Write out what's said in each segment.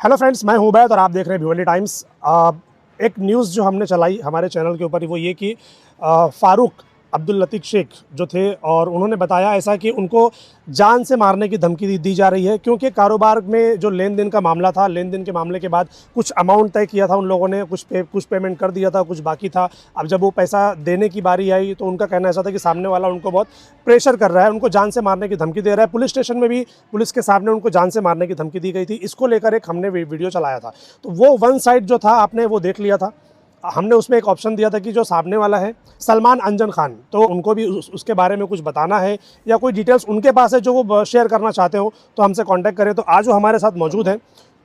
Hello friends, मैं हूं उबैद और आप देख रहे हैं भिवंडी टाइम्स। एक न्यूज़ जो हमने चलाई हमारे चैनल के ऊपर वो ये कि फ़ारूक अब्दुल लतीफ़ शेख जो थे और उन्होंने बताया ऐसा कि उनको जान से मारने की धमकी दी जा रही है, क्योंकि कारोबार में जो लेन देन का मामला था, लेन देन के मामले के बाद कुछ अमाउंट तय किया था उन लोगों ने, कुछ पेमेंट कर दिया था, कुछ बाकी था। अब जब वो पैसा देने की बारी आई तो उनका कहना ऐसा था कि सामने वाला उनको बहुत प्रेशर कर रहा है, उनको जान से मारने की धमकी दे रहा है। पुलिस स्टेशन में भी पुलिस के सामने उनको जान से मारने की धमकी दी गई थी। इसको लेकर एक हमने वीडियो चलाया था, तो वो वन साइड जो था आपने वो देख लिया था। हमने उसमें एक ऑप्शन दिया था कि जो सामने वाला है सलमान अंजन खान, तो उनको भी उसके बारे में कुछ बताना है या कोई डिटेल्स उनके पास है जो वो शेयर करना चाहते हो तो हमसे कांटेक्ट करें। तो आज वो हमारे साथ मौजूद हैं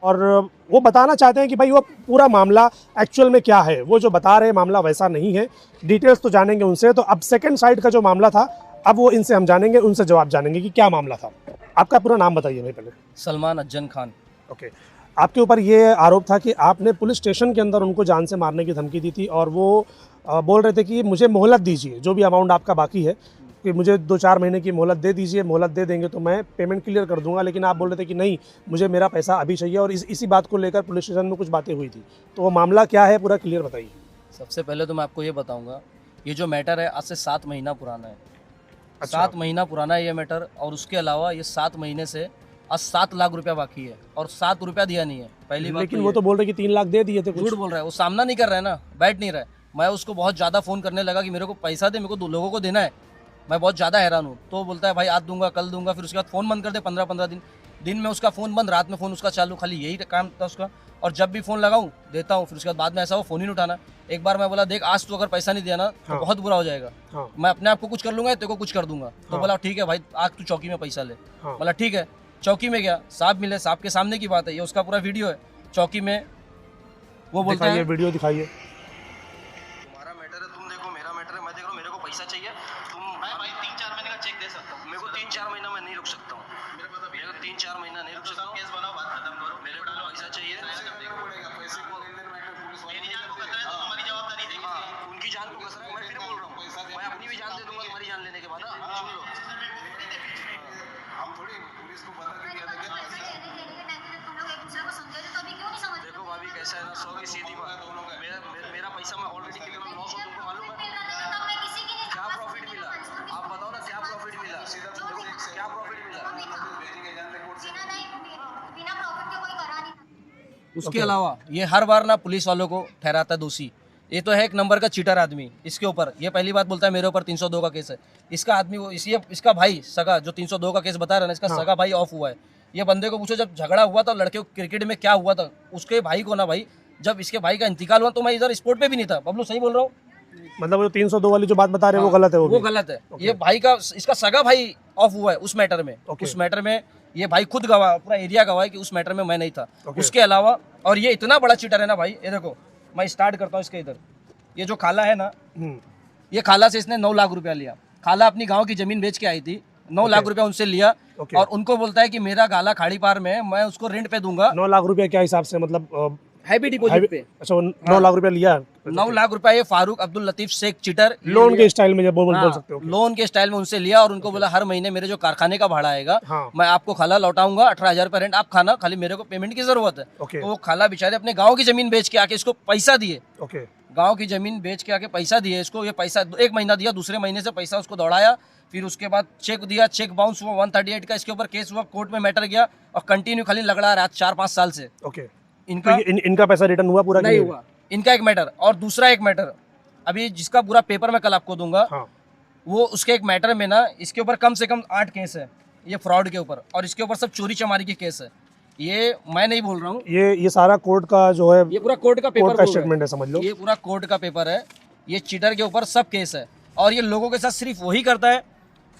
और वो बताना चाहते हैं कि भाई वो पूरा मामला एक्चुअल में क्या है। वो जो बता रहे हैं मामला वैसा नहीं है, डिटेल्स तो जानेंगे उनसे। तो अब सेकेंड साइड का जो मामला था अब वो इनसे हम जानेंगे, उनसे जवाब जानेंगे कि क्या मामला था। आपका पूरा नाम बताइए भाई पहले। सलमान अज्जन खान। ओके, आपके ऊपर ये आरोप था कि आपने पुलिस स्टेशन के अंदर उनको जान से मारने की धमकी दी थी और वो बोल रहे थे कि मुझे मोहलत दीजिए, जो भी अमाउंट आपका बाकी है कि मुझे 2-4 महीने की मोहलत दे दीजिए, मोहलत दे देंगे तो मैं पेमेंट क्लियर कर दूंगा। लेकिन आप बोल रहे थे कि नहीं, मुझे मेरा पैसा अभी चाहिए और इसी बात को लेकर पुलिस स्टेशन में कुछ बातें हुई थी। तो वो मामला क्या है पूरा क्लियर बताइए। सबसे पहले तो मैं आपको ये बताऊंगा, ये जो मैटर है आज से 7 महीना पुराना है। अच्छा। 7 महीना पुराना है ये मैटर। और उसके अलावा ये 7 महीने से आज 7 लाख रुपया बाकी है और 7 रुपया दिया नहीं है। पहली बात लेकिन वो तो बोल रहे कि 3 लाख दे दिए थे। झूठ बोल रहा है, वो सामना नहीं कर रहा है ना, बैठ नहीं रहा है। मैं उसको बहुत ज़्यादा फ़ोन करने लगा कि मेरे को पैसा दे, मेरे को 2 लोगों को देना है, मैं बहुत ज़्यादा हैरान हूँ। तो बोलता है भाई आज दूंगा, कल दूंगा। फिर उसके बाद फ़ोन बंद कर दे 15-15 दिन में उसका फ़ोन बंद, रात में फ़ोन उसका चालू, खाली यही काम था उसका। और जब भी फ़ोन लगाऊं देता हूँ, फिर उसके बाद में ऐसा वो फ़ोन ही नहीं उठाना। एक बार मैं बोला देख आज तू अगर पैसा नहीं दिया ना तो बहुत बुरा हो जाएगा। मैं अपने आप को कुछ कर लूंगा, तेरे को कुछ कर दूंगा। तो बोला ठीक है भाई, आज तू चौकी में पैसा ले। बोला ठीक है। चौकी में गया, साहब मिले, साहब के सामने की बात है, ये उसका पूरा वीडियो है। चौकी में वो बोलता है, वीडियो दिखाइए। तुम्हारा मैटर है, तुम देखो, मेरा मैटर है, मैं देख रहा हूँ। मेरे को पैसा चाहिए, तुम भाई 3-4 महीने का चेक दे सकता हूँ। मेरे को 3-4 महीना मैं नहीं रुक सकता हूँ। मेरे को 3-4 महीना नहीं रुक सकता हूँ। केस बनाओ, बात खत्म करो। मेरे को पैसा चाहिए, पैसे को मेरी जान को खतरा है तो तुम्हारी जवाबदारी है। उनकी जान को खतरा है, मैं फिर बोल रहा हूँ मैं अपनी भी जान दे दूंगा तुम्हारी जान लेने के बाद। सुन लो, हम थोड़ी पुलिस को बता देंगे। देखो भाभी कैसा है ना, 100 की सीधी बात। मेरा पैसा मैं ऑलरेडी क्लियर हूँ, 900 तुमको मालूम है क्या प्रॉफिट मिला? आप बताओ ना क्या प्रॉफिट मिला, क्या प्रॉफिट मिला? उसके अलावा ये हर बार ना पुलिस वालों को ठहराता है दोषी। ये तो है एक नंबर का चीटर आदमी। इसके ऊपर ये पहली बात बोलता है मेरे ऊपर 302 का केस है। इसका आदमी वो इसका भाई सगा जो 302 का केस बता रहा है ना, इसका सगा भाई ऑफ हुआ है। ये बंदे को पूछो जब झगड़ा हुआ था लड़के को क्रिकेट में क्या हुआ था, उसके भाई को ना भाई, जब इसके भाई का इंतकाल हुआ तो मैं इधर स्पोर्ट पे भी नहीं था। बबलू सही बोल रहा हूँ? मतलब वो 302 वाली जो बात बता रहे हैं वो गलत है। वो गलत है। ये भाई का, इसका सगा भाई ऑफ हुआ है उस मैटर में। उस मैटर में ये भाई खुद गवाह, पूरा एरिया गवाह है कि उस मैटर में मैं नहीं था। उसके अलावा और ये इतना बड़ा चीटर है ना भाई, ये देखो मैं स्टार्ट करता हूँ इसके इधर। ये जो खाला है ना, ये खाला से इसने 9 लाख रुपया लिया। खाला अपनी गांव की जमीन बेच के आई थी, 9 लाख रुपया उनसे लिया। और उनको बोलता है कि मेरा गाला खाड़ी पार में, मैं उसको रेंट पे दूंगा। 9 लाख रुपया क्या हिसाब से, मतलब हैवी डिपॉजिट पे? अच्छा, 9 लाख रुपया लिया। 9 लाख रुपया ये फारूक अब्दुल लतीफ शेख चीटर लोन के स्टाइल में, जब बोल सकते हो लोन के स्टाइल में उनसे लिया। और उनको बोला हर महीने मेरे जो कारखाने का भाड़ा आएगा मैं आपको खाला लौटाऊंगा, 18,000 रुपया रेंट, आप खाना खाली मेरे को पेमेंट की जरूरत है। तो वो खाला बेचारे अपने गाँव की जमीन बेच के आके इसको पैसा दिए। गाँव की जमीन बेच के आके पैसा दिए इसको। ये पैसा 1 महीना दिया, दूसरे महीने से पैसा उसको दौड़ाया। फिर उसके बाद चेक दिया, चेक बाउंस हुआ, 138 का इसके ऊपर केस हुआ, कोर्ट में मैटर गया और कंटिन्यू खाली लगड़ा रहा 4-5 साल से। इनका पैसा रिटर्न हुआ पूरा नहीं हुआ। इनका एक मैटर और दूसरा एक मैटर अभी जिसका पूरा पेपर मैं कल आपको दूंगा। वो उसके एक मैटर में ना इसके ऊपर कम से कम 8 केस है ये फ्रॉड के ऊपर, और इसके ऊपर सब चोरी चमारी के केस है। ये मैं नहीं बोल रहा हूँ, ये सारा कोर्ट का जो है, ये पूरा कोर्ट का पेपर, स्टेटमेंट है, समझ लो। ये पूरा कोर्ट का पेपर है। ये चीटर के ऊपर सब केस है और ये लोगों के साथ सिर्फ वही करता है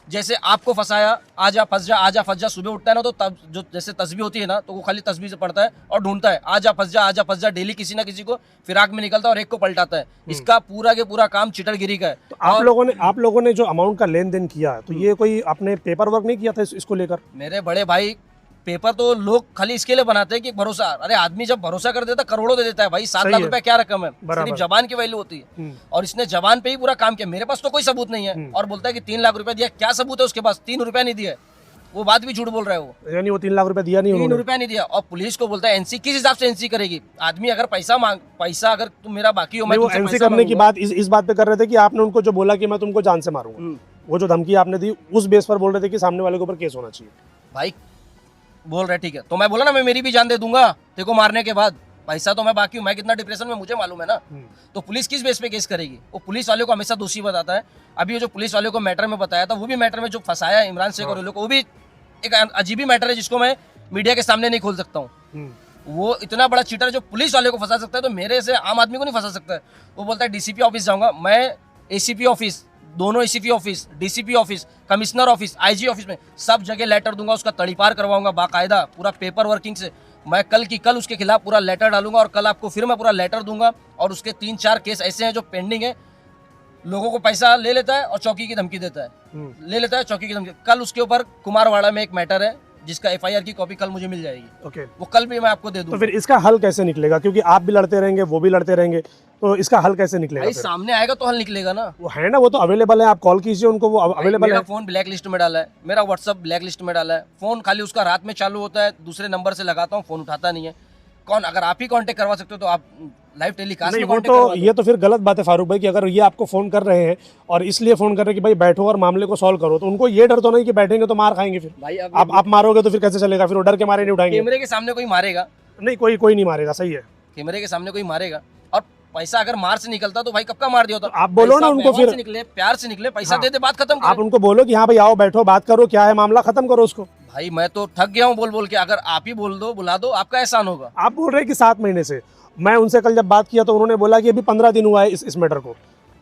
जैसे आपको फंसाया, आजा फंस जा, आजा फंस जा। सुबह उठता है ना तो तब जो जैसे तस्बीह होती है ना, तो वो खाली तस्बीह से पढ़ता है और ढूंढता है आजा फंस जा, आजा फंस जा। डेली किसी ना किसी को फिराक में निकलता है और एक को पलटाता है। इसका पूरा के पूरा काम चीटरगिरी का है। तो आप लोगों ने जो अमाउंट का लेन देन किया, तो ये कोई आपने पेपर वर्क नहीं किया था इसको लेकर? मेरे बड़े भाई, पेपर तो लोग खाली इसके लिए बनाते हैं कि भरोसा। अरे आदमी जब भरोसा कर देता करोड़ों दे देता है भाई। 7 लाख रुपया क्या रकम है, सिर्फ जबान की वैल्यू होती है। और इसने जबान पे ही पूरा काम किया। मेरे पास तो कोई सबूत नहीं है और बोलता है कि 3 लाख रुपया दिया। क्या सबूत है उसके पास? 3 रुपया नहीं दिया। वो बात भी झूठ बोल रहा है वो। यानी वो 3 लाख रुपए दिया नहीं 3 उन्होंने? रुपया नहीं दिया। और पुलिस को बोलता है एनसी, किस हिसाब से एनसी करेगी? आदमी अगर पैसा अगर तुम मेरा बाकी हो, मैं नहीं, वो तुमसे एनसी पैसा करने की मांगूंगा। बात इस बात पे कर रहे थे कि आपने उनको जो बोला कि मैं तुमको जान से मारूंगा, वो जो धमकी आपने दी उस बेस पर बोल रहे थे कि सामने वाले के ऊपर केस होना चाहिए। भाई बोल रहे ठीक है, तो मैं बोला ना मैं मेरी भी जान दे दूंगा तेरे को मारने के बाद, पैसा तो मैं बाकी हूँ, मैं कितना डिप्रेशन में मुझे मालूम है ना। तो पुलिस किस बेस पे केस करेगी? वो पुलिस वाले को हमेशा दोषी बताता है। अभी ये जो पुलिस वाले को मैटर में बताया था, वो भी मैटर में जो फंसाया इमरान शेख और ये लोग को, वो भी एक अजीब ही मैटर है जिसको मैं मीडिया के सामने नहीं खोल सकता हूँ। वो इतना बड़ा चीटर जो पुलिस वाले को फंसा सकता है, तो मेरे से आम आदमी को नहीं फंसा सकता है। वो बोलता है डीसीपी ऑफिस जाऊंगा मैं, एसीपी ऑफिस, दोनों ACP office, DCP office, commissioner office, IG office में सब जगह लेटर दूंगा, उसका तड़ीपार करवाऊंगा बाकायदा पूरा पेपर वर्किंग से। मैं कल की कल उसके खिलाफ पूरा लेटर डालूंगा और कल आपको फिर मैं पूरा लेटर दूंगा। और उसके 3-4 केस ऐसे हैं जो पेंडिंग है। लोगों को पैसा ले लेता है और चौकी की धमकी देता है, ले लेता है चौकी की धमकी। कल उसके ऊपर कुमारवाड़ा में एक मैटर है जिसका एफआईआर की कॉपी कल मुझे मिल जाएगी। ओके, वो कल भी मैं आपको दे दूंगा। तो फिर इसका हल कैसे निकलेगा? क्योंकि आप भी लड़ते रहेंगे, वो भी लड़ते रहेंगे, तो इसका हल कैसे निकलेगा? भाई फिर सामने आएगा तो हल निकलेगा ना। वो है ना, वो तो अवेलेबल है, आप कॉल कीजिए उनको, वो अवेलेबल मेरा है। फोन ब्लैक लिस्ट में डाला है, मेरा व्हाट्सअप ब्लैक लिस्ट में डाला है। फोन खाली उसका रात में चालू होता है, दूसरे नंबर से लगाता हूँ, फोन उठाता नहीं है। कौन, अगर आप ही कांटेक्ट करवा सकते हो तो आप लाइव टेलीकास्ट नहीं, में वो कांटेक्ट तो करवा दो। ये तो फिर गलत बात है फारूक भाई कि अगर ये आपको फोन कर रहे हैं और इसलिए फोन कर रहे हैं कि भाई बैठो और मामले को सॉल्व करो, तो उनको ये डर तो नहीं कि बैठेंगे तो मार खाएंगे फिर? भाई आप मारोगे तो फिर कैसे चलेगा? फिर वो डर के मारे नहीं उठाएंगे। कैमरे के सामने कोई मारेगा? नहीं, कोई नहीं मारेगा, सही है। कैमरे के सामने कोई मारेगा। और पैसा अगर मार से निकलता तो भाई कब का मार दिया होता। आप बोलो ना पैसा उनको व्यवहार फिर। से निकले, प्यार से निकले, पैसा हाँ। दे दे, बात खत्म आप कर। उनको बोलो कि हाँ भाई आओ बैठो बात करो, क्या है मामला, खत्म करो उसको। भाई मैं तो थक गया हूँ बोल बोल के। अगर आप ही बोल दो, बुला दो, आपका एहसान होगा। आप बोल रहे हैं कि 7 महीने से। मैं उनसे कल जब बात किया तो उन्होंने बोला कि अभी 15 दिन हुआ है इस मैटर को।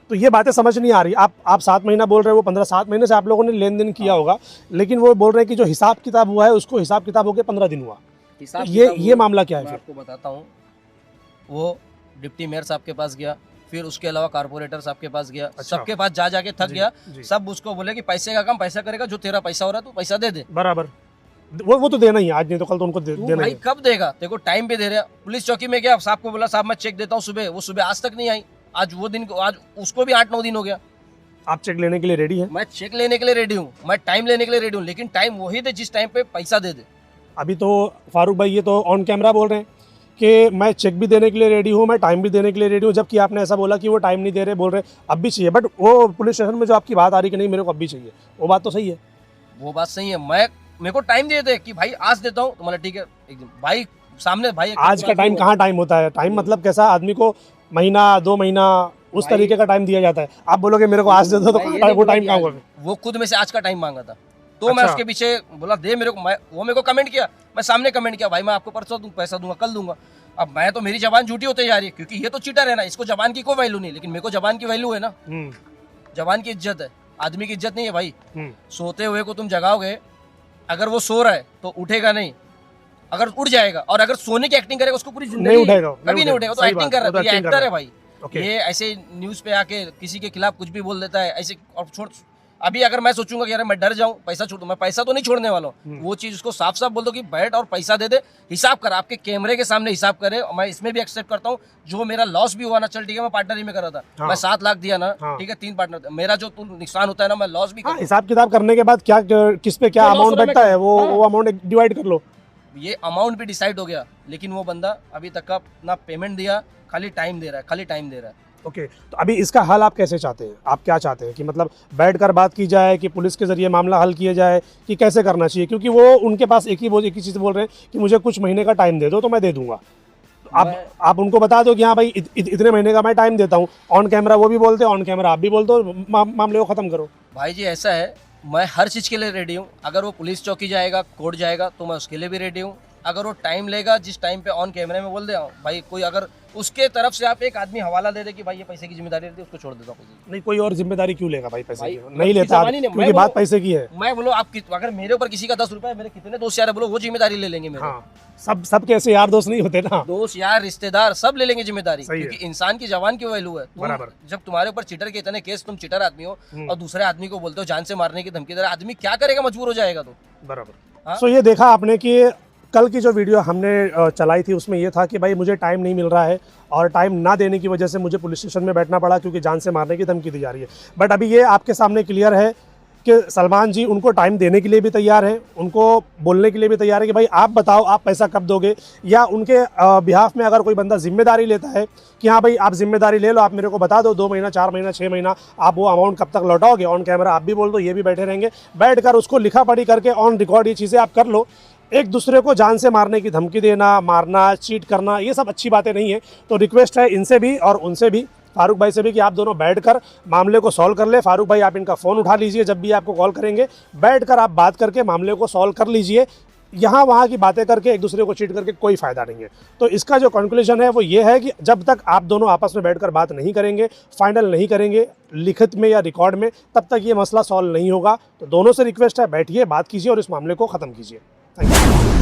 तो ये बातें समझ नहीं आ रही। आप 7 महीना बोल रहे हो, वो 7 महीने से आप लोगों ने लेन देन किया होगा, लेकिन वो बोल रहे हैं कि जो हिसाब किताब हुआ है उसको हिसाब किताब होकर 15 दिन हुआ। हिसाब ये मामला क्या है मैं फिर? आपको बताता हूँ। वो डिप्टी मेयर साहब के पास गया, फिर उसके अलावा कारपोरेटर साहब के पास गया, अच्छा। सबके पास जा जाके थक गया। जी। सब उसको बोले कि पैसे का काम पैसा करेगा, जो तेरा पैसा हो रहा है तू पैसा दे दे। बराबर, वो तो देना ही है, आज नहीं तो कल तो उनको तू देना भाई ही है। कब देगा? तेरे को टाइम पे दे रहा। पुलिस चौकी में गया, साहब को बोला साहब मैं चेक देता हूँ सुबह, वो सुबह आज तक नहीं आई। आज उसको भी 8-9 दिन हो गया। आप चेक लेने के लिए रेडी हैं? मैं चेक लेने के लिए रेडी हूँ, मैं टाइम लेने के लिए रेडी हूँ, लेकिन टाइम वही दे जिस टाइम पे पैसा दे दे। अभी तो फारूक भाई ये तो ऑन कैमरा बोल रहे हैं कि मैं चेक भी देने के लिए रेडी हूँ, मैं टाइम भी देने के लिए रेडी हूँ, जबकि आपने ऐसा बोला कि वो टाइम नहीं दे रहे, बोल रहे अब भी चाहिए। बट वो पुलिस स्टेशन में जो आपकी बात आ रही कि नहीं मेरे को अब भी चाहिए, वो बात तो सही है। वो बात सही है। मेरे को टाइम दे दे कि भाई आज देता हूँ, तो मतलब ठीक है एक दिन भाई सामने भाई। आज का टाइम कहाँ टाइम होता है? टाइम मतलब कैसा, आदमी को महीना 2 महीना उस भाई- तरीके का टाइम दिया जाता है। आप बोलोगे मेरे को आज दे दो तो भाई, ये वो नहीं बोला टाइम कि कहाँ आज- होगा? वो खुद में से आज का टाइम मांगा था, तो मैं अच्छा। उसके पीछे बोला दे मेरे को। वो मेरे को कमेंट किया, मैं सामने कमेंट किया भाई मैं आपको परसों दूं, पैसा दूंगा, कल दूंगा। अब मैं तो, मेरी जबान झूठी होती जा रही है, क्योंकि ये तो चीटर है ना, इसको जबान की कोई वैल्यू नहीं, लेकिन मेरे को जबान की वैल्यू है ना। जबान की इज्जत है, आदमी की इज्जत नहीं है भाई। सोते हुए को तुम जगाओगे, अगर वो सो रहा है तो उठेगा नहीं, अगर उठ जाएगा। और अगर सोने की एक्टिंग करेगा उसको पूरी नहीं जिंदगी उठेगा, कभी नहीं उठेगा। तो सही एक्टिंग बात, कर वो तो रहा है, ये acting कर एक्टर रहा है भाई। ओके। ये ऐसे न्यूज पे आके किसी के खिलाफ कुछ भी बोल देता है ऐसे। और छोड़, अभी अगर मैं सोचूंगा कि यार मैं डर जाऊं पैसा छोड़ दूं, मैं पैसा तो नहीं छोड़ने वाला हूं। वो चीज उसको साफ साफ बोल दो कि बैठ और पैसा दे दे, हिसाब कर, आपके कैमरे के सामने हिसाब करे। और मैं इसमें भी एक्सेप्ट करता हूँ, जो मेरा लॉस भी हुआ ना, चल ठीक है मैं पार्टनर ही में कर रहा था, हाँ। मैं 7 लाख दिया ना, हाँ। ठीक है 3 पार्टनर, मेरा जो नुकसान होता है ना, मैं लॉस भी हाँ, कर। हिसाब किताब करने के बाद क्या किस पे क्या जो loss अमाउंट हो रहा है बैठता है वो हाँ। वो अमाउंट डिवाइड कर लो। ये अमाउंट भी डिसाइड हो गया, लेकिन वो बंदा अभी तक का ना पेमेंट दिया, खाली टाइम दे रहा है, खाली टाइम दे रहा है। ओके, तो अभी इसका हल आप कैसे चाहते हैं? आप क्या चाहते हैं कि मतलब बैठकर बात की जाए, कि पुलिस के जरिए मामला हल किया जाए, कि कैसे करना चाहिए? क्योंकि वो उनके पास एक ही चीज़ बोल रहे हैं कि मुझे कुछ महीने का टाइम दे दो तो मैं दे दूंगा। तो आप उनको बता दो कि हाँ भाई इतने महीने का मैं टाइम देता हूँ। ऑन कैमरा वो भी बोलते हैं, ऑन कैमरा आप भी बोलते हो, मामले को ख़त्म करो। भाई जी ऐसा है, मैं हर चीज़ के लिए रेडी हूँ। अगर वो पुलिस चौकी जाएगा, कोर्ट जाएगा, तो मैं उसके लिए भी रेडी हूँ। अगर वो टाइम लेगा, जिस टाइम पे ऑन कैमरे में बोल दे भाई, कोई अगर उसके तरफ से आप एक आदमी हवाला दे दे कि भाई ये पैसे की जिम्मेदारी रहती है, उसको छोड़ देता हूँ। नहीं, कोई और जिम्मेदारी क्यों लेगा भाई पैसे भाई, की? नहीं लेता आप, जबानी नहीं, क्योंकि मैं बात बोलो- पैसे की है। मैं बोलो आप अगर मेरे ऊपर किसी का 10 रुपए है, मेरे कितने दोस्त यार है बोलो, वो जिम्मेदारी ले लेंगे मेरे। हाँ, सब कैसे यार दोस्त नहीं होते ना। दोस्त यार रिश्तेदार सब ले लेंगे जिम्मेदारी, सही है। क्योंकि इंसान की जवान की वैल्यू है। बराबर। जब तुम्हारे ऊपर चीटर के इतने केस, तुम चीटर आदमी हो और दूसरे आदमी को बोलते हो जान से मारने की धमकी दे रहा, आदमी क्या करेगा? मजबूर हो जाएगा। तो बराबर। हाँ? सो ये देखा आपने कि कल की जो वीडियो हमने चलाई थी उसमें ये था कि भाई मुझे टाइम नहीं मिल रहा है और टाइम ना देने की वजह से मुझे पुलिस स्टेशन में बैठना पड़ा क्योंकि जान से मारने की धमकी दी जा रही है। बट अभी ये आपके सामने क्लियर है कि सलमान जी उनको टाइम देने के लिए भी तैयार हैं, उनको बोलने के लिए भी तैयार है कि भाई आप बताओ आप पैसा कब दोगे, या उनके बिहाफ में अगर कोई बंदा जिम्मेदारी लेता है कि हाँ भाई आप जिम्मेदारी ले लो, आप मेरे को बता दो 2 महीना 4 महीना 6 महीना आप वो अमाउंट कब तक लौटाओगे, ऑन कैमरा आप भी बोल दो, ये भी बैठे रहेंगे, बैठ कर उसको लिखा पढ़ी करके ऑन रिकॉर्ड ये चीज़ें आप कर लो। एक दूसरे को जान से मारने की धमकी देना, मारना, चीट करना, ये सब अच्छी बातें नहीं है। तो रिक्वेस्ट है इनसे भी और उनसे भी, फारूक भाई से भी, कि आप दोनों बैठकर मामले को सॉल्व कर ले। फारूक भाई आप इनका फ़ोन उठा लीजिए, जब भी आपको कॉल करेंगे बैठकर आप बात करके मामले को सॉल्व कर लीजिए। यहाँ वहाँ की बातें करके एक दूसरे को चीट करके कोई फ़ायदा नहीं है। तो इसका जो कंक्लूजन है वो ये है कि जब तक आप दोनों आपस में बैठकर बात नहीं करेंगे, फाइनल नहीं करेंगे लिखित में या रिकॉर्ड में, तब तक ये मसला सॉल्व नहीं होगा। तो दोनों से रिक्वेस्ट है बैठिए, बात कीजिए और इस मामले को ख़त्म कीजिए। Thank you.